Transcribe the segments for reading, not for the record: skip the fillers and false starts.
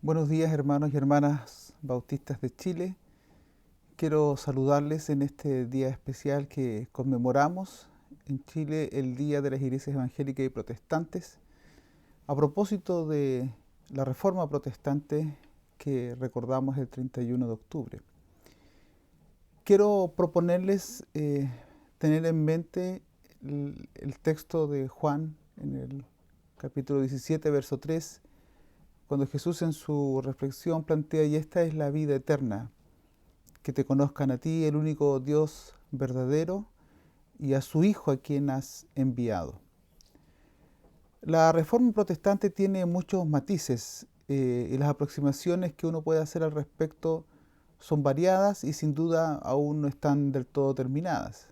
Buenos días, hermanos y hermanas bautistas de Chile. Quiero saludarles en este día especial que conmemoramos en Chile el Día de las Iglesias Evangélicas y Protestantes, a propósito de la Reforma Protestante que recordamos el 31 de octubre. Quiero proponerles tener en mente el texto de Juan en el capítulo 17, verso 3, cuando Jesús en su reflexión plantea: y esta es la vida eterna, que te conozcan a ti, el único Dios verdadero, y a su Hijo a quien has enviado. La Reforma Protestante tiene muchos matices y las aproximaciones que uno puede hacer al respecto son variadas y sin duda aún no están del todo terminadas.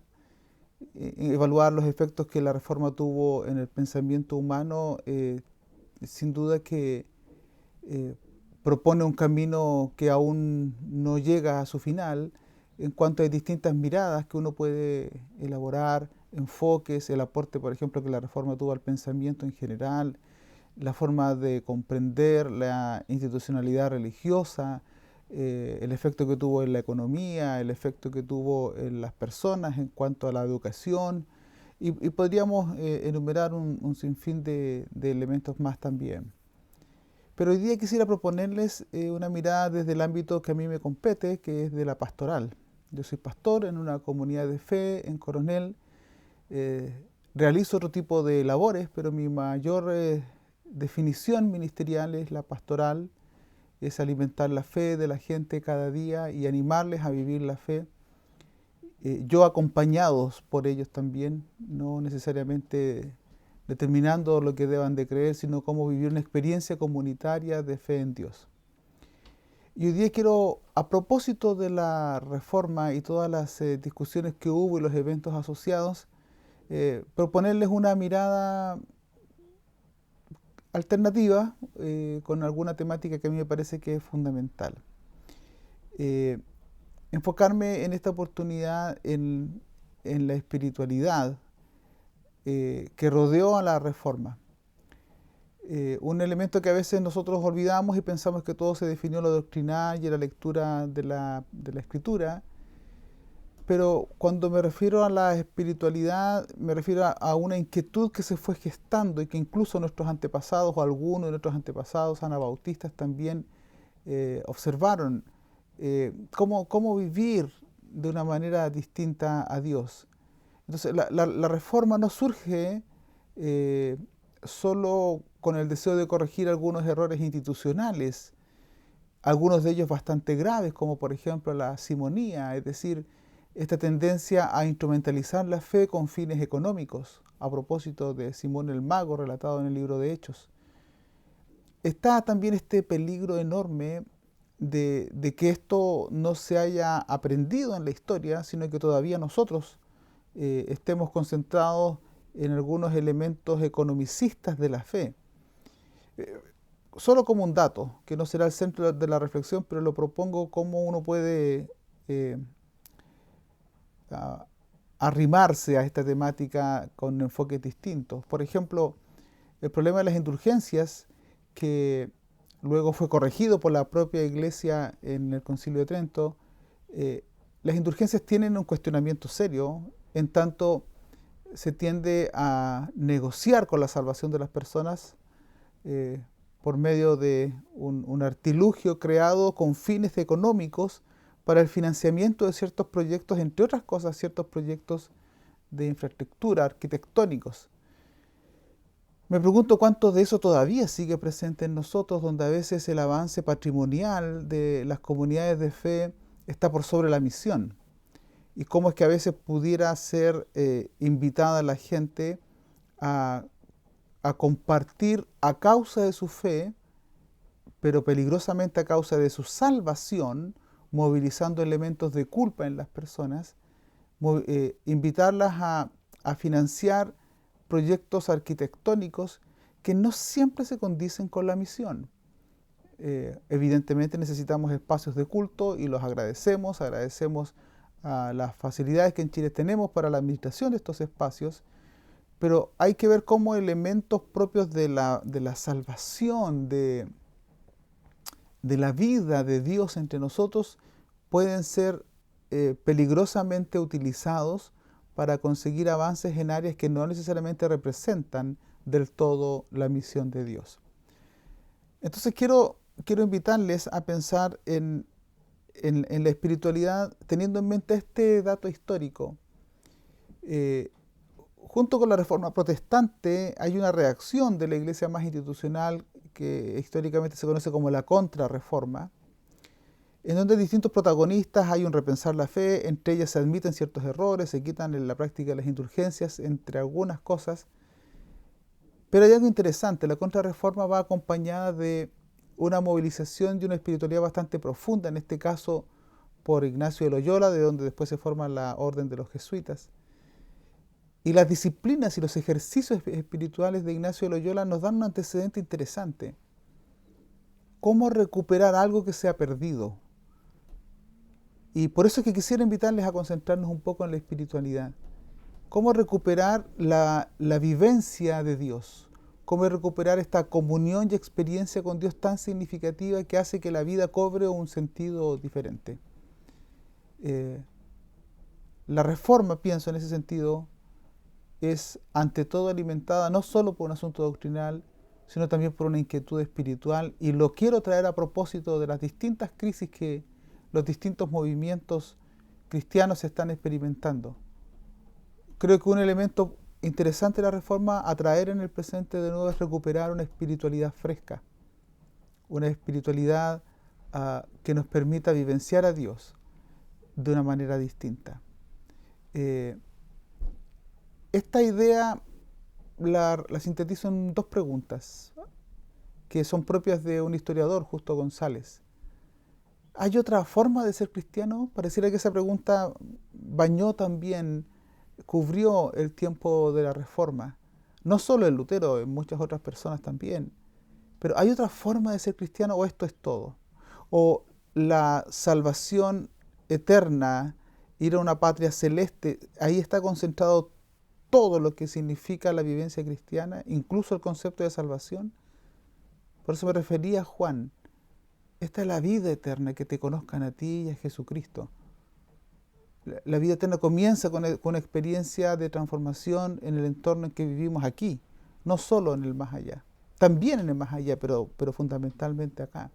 Evaluar los efectos que la Reforma tuvo en el pensamiento humano sin duda que eh, propone un camino que aún no llega a su final, en cuanto a distintas miradas que uno puede elaborar, enfoques, el aporte, por ejemplo, que la Reforma tuvo al pensamiento en general, la forma de comprender la institucionalidad religiosa, el efecto que tuvo en la economía, el efecto que tuvo en las personas en cuanto a la educación, y podríamos enumerar un sinfín de elementos más también. Pero hoy día quisiera proponerles una mirada desde el ámbito que a mí me compete, que es de la pastoral. Yo soy pastor en una comunidad de fe en Coronel. eh, Realizo otro tipo de labores, pero mi mayor definición ministerial es la pastoral, es alimentar la fe de la gente cada día y animarles a vivir la fe. Yo acompañados por ellos también, no necesariamente determinando lo que deban de creer, sino cómo vivir una experiencia comunitaria de fe en Dios. Y hoy día quiero, a propósito de la reforma y todas las discusiones que hubo y los eventos asociados, proponerles una mirada alternativa con alguna temática que a mí me parece que es fundamental. Eh, Enfocarme en esta oportunidad en la espiritualidad que rodeó a la reforma. Un elemento que a veces nosotros olvidamos y pensamos que todo se definió en lo doctrinal y en la lectura de la escritura, pero cuando me refiero a la espiritualidad, me refiero a una inquietud que se fue gestando y que incluso nuestros antepasados o algunos de nuestros antepasados anabautistas también observaron, cómo vivir de una manera distinta a Dios. Entonces, la reforma no surge eh, solo con el deseo de corregir algunos errores institucionales, algunos de ellos bastante graves, como por ejemplo la simonía, es decir, esta tendencia a instrumentalizar la fe con fines económicos, a propósito de Simón el Mago, relatado en el libro de Hechos. Está también este peligro enorme de que esto no se haya aprendido en la historia, sino que todavía nosotros estemos concentrados en algunos elementos economicistas de la fe. Eh, Solo como un dato, que no será el centro de la reflexión, pero lo propongo como uno puede eh, a- arrimarse a esta temática con enfoques distintos. Por ejemplo, el problema de las indulgencias, que luego fue corregido por la propia Iglesia en el Concilio de Trento. Las indulgencias tienen un cuestionamiento serio, en tanto se tiende a negociar con la salvación de las personas eh, por medio de un artilugio creado con fines económicos para el financiamiento de ciertos proyectos, entre otras cosas, ciertos proyectos de infraestructura arquitectónicos. Me pregunto cuánto de eso todavía sigue presente en nosotros, donde a veces el avance patrimonial de las comunidades de fe está por sobre la misión. Y cómo es que a veces pudiera ser invitada la gente a, a compartir a causa de su fe, pero peligrosamente a causa de su salvación, movilizando elementos de culpa en las personas, invitarlas a financiar proyectos arquitectónicos que no siempre se condicen con la misión. Evidentemente necesitamos espacios de culto y los agradecemos, agradecemos a las facilidades que en Chile tenemos para la administración de estos espacios, pero hay que ver cómo elementos propios de la salvación, de la vida de Dios entre nosotros pueden ser peligrosamente utilizados para conseguir avances en áreas que no necesariamente representan del todo la misión de Dios. Entonces quiero invitarles a pensar en la espiritualidad teniendo en mente este dato histórico. Junto con la Reforma Protestante hay una reacción de la Iglesia más institucional que históricamente se conoce como la Contrarreforma, en donde distintos protagonistas hay un repensar la fe, entre ellas se admiten ciertos errores, se quitan en la práctica las indulgencias, entre algunas cosas. Pero hay algo interesante, la Contrarreforma va acompañada de una movilización de una espiritualidad bastante profunda, en este caso por Ignacio de Loyola, de donde después se forma la Orden de los Jesuitas. Y las disciplinas y los ejercicios espirituales de Ignacio de Loyola nos dan un antecedente interesante. ¿Cómo recuperar algo que se ha perdido? Y por eso es que quisiera invitarles a concentrarnos un poco en la espiritualidad. ¿Cómo recuperar la vivencia de Dios? ¿Cómo recuperar esta comunión y experiencia con Dios tan significativa que hace que la vida cobre un sentido diferente? La reforma, pienso en ese sentido, es ante todo alimentada no solo por un asunto doctrinal, sino también por una inquietud espiritual, y lo quiero traer a propósito de las distintas crisis que los distintos movimientos cristianos están experimentando. Creo que un elemento interesante de la reforma a traer en el presente de nuevo es recuperar una espiritualidad fresca, una espiritualidad que nos permita vivenciar a Dios de una manera distinta. Esta idea la sintetizo en dos preguntas que son propias de un historiador, Justo González. ¿Hay otra forma de ser cristiano? Pareciera que esa pregunta bañó también, cubrió el tiempo de la Reforma. No solo en Lutero, en muchas otras personas también. Pero ¿hay otra forma de ser cristiano o esto es todo? ¿O la salvación eterna, ir a una patria celeste, ahí está concentrado todo lo que significa la vivencia cristiana, incluso el concepto de salvación? Por eso me refería a Juan. Esta es la vida eterna, que te conozcan a ti y a Jesucristo. La vida eterna comienza con una experiencia de transformación en el entorno en que vivimos aquí, no solo en el más allá. También en el más allá, pero fundamentalmente acá.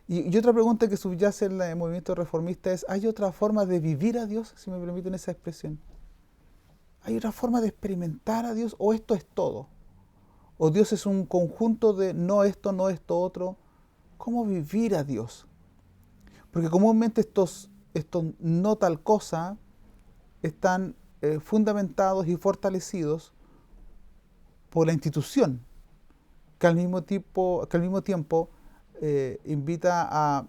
Y otra pregunta que subyace en el movimiento reformista es, ¿hay otra forma de vivir a Dios, si me permiten esa expresión? ¿Hay otra forma de experimentar a Dios o esto es todo? ¿O Dios es un conjunto de no esto, no esto, otro? ¿Cómo vivir a Dios? Porque comúnmente estos no tal cosa están fundamentados y fortalecidos por la institución, que al mismo tiempo invita a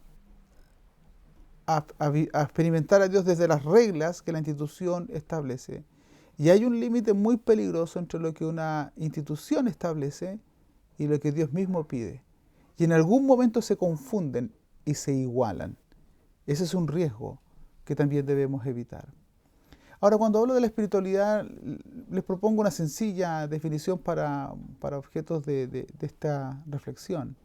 experimentar a Dios desde las reglas que la institución establece. Y hay un límite muy peligroso entre lo que una institución establece y lo que Dios mismo pide. Y en algún momento se confunden y se igualan. Ese es un riesgo que también debemos evitar. Ahora, cuando hablo de la espiritualidad, les propongo una sencilla definición para objetos de esta reflexión.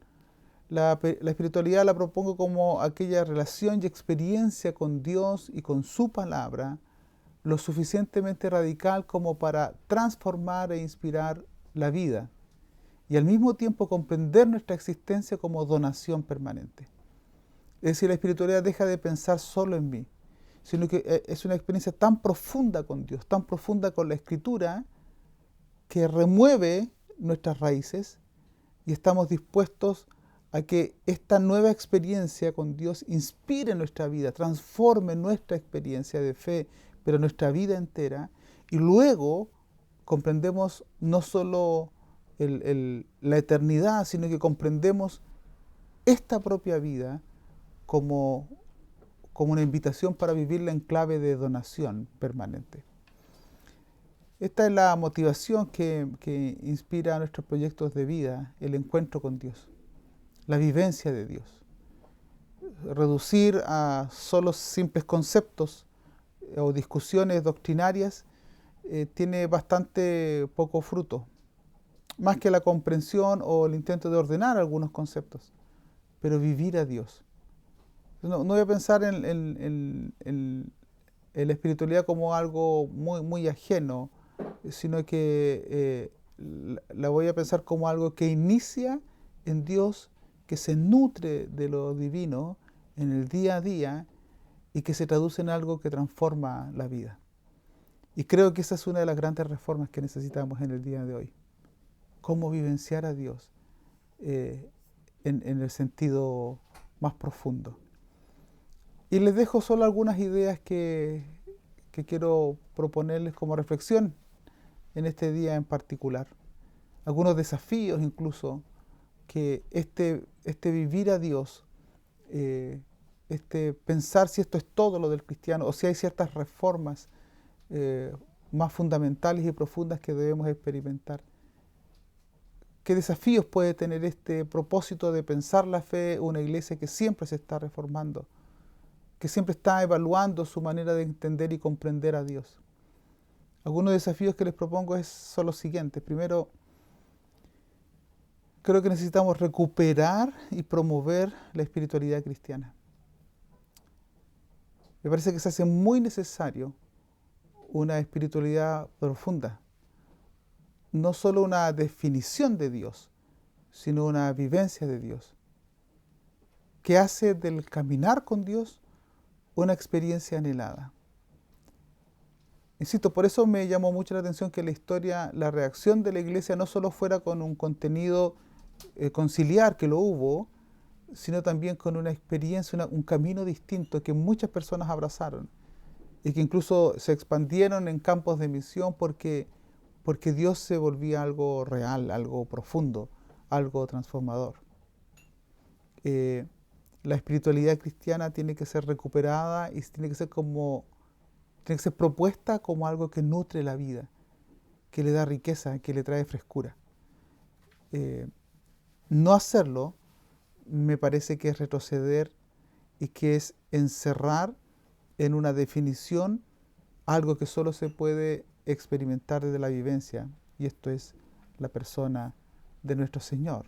La espiritualidad la propongo como aquella relación y experiencia con Dios y con su palabra, lo suficientemente radical como para transformar e inspirar la vida y al mismo tiempo comprender nuestra existencia como donación permanente. Es decir, la espiritualidad deja de pensar solo en mí, sino que es una experiencia tan profunda con Dios, tan profunda con la Escritura, que remueve nuestras raíces y estamos dispuestos a que esta nueva experiencia con Dios inspire nuestra vida, transforme nuestra experiencia de fe, pero nuestra vida entera, y luego comprendemos no solo la eternidad, sino que comprendemos esta propia vida como una invitación para vivirla en clave de donación permanente. Esta es la motivación que inspira nuestros proyectos de vida, el encuentro con Dios, la vivencia de Dios. Reducir a solo simples conceptos o discusiones doctrinarias tiene bastante poco fruto, más que la comprensión o el intento de ordenar algunos conceptos. pero vivir a Dios. No voy a pensar en la espiritualidad como algo muy ajeno, sino que la voy a pensar como algo que inicia en Dios, que se nutre de lo divino en el día a día y que se traduce en algo que transforma la vida. Y creo que esa es una de las grandes reformas que necesitamos en el día de hoy. Cómo vivenciar a Dios en el sentido más profundo. Y les dejo solo algunas ideas que quiero proponerles como reflexión en este día en particular. Algunos desafíos incluso que este vivir a Dios, pensar si esto es todo lo del cristiano o si hay ciertas reformas más fundamentales y profundas que debemos experimentar. ¿Qué desafíos puede tener este propósito de pensar la fe una iglesia que siempre se está reformando, que siempre está evaluando su manera de entender y comprender a Dios? Algunos desafíos que les propongo son los siguientes. Primero, creo que necesitamos recuperar y promover la espiritualidad cristiana. Me parece que se hace muy necesario una espiritualidad profunda. No solo una definición de Dios, sino una vivencia de Dios, que hace del caminar con Dios una experiencia anhelada. Insisto, por eso me llamó mucho la atención que la historia, la reacción de la iglesia no solo fuera con un contenido conciliar, que lo hubo, sino también con una experiencia, un camino distinto que muchas personas abrazaron y que incluso se expandieron en campos de misión porque Dios se volvía algo real, algo profundo, algo transformador. La espiritualidad cristiana tiene que ser recuperada y tiene que ser propuesta como algo que nutre la vida, que le da riqueza, que le trae frescura. No hacerlo me parece que es retroceder y que es encerrar en una definición algo que solo se puede experimentar desde la vivencia, y esto es la persona de nuestro Señor.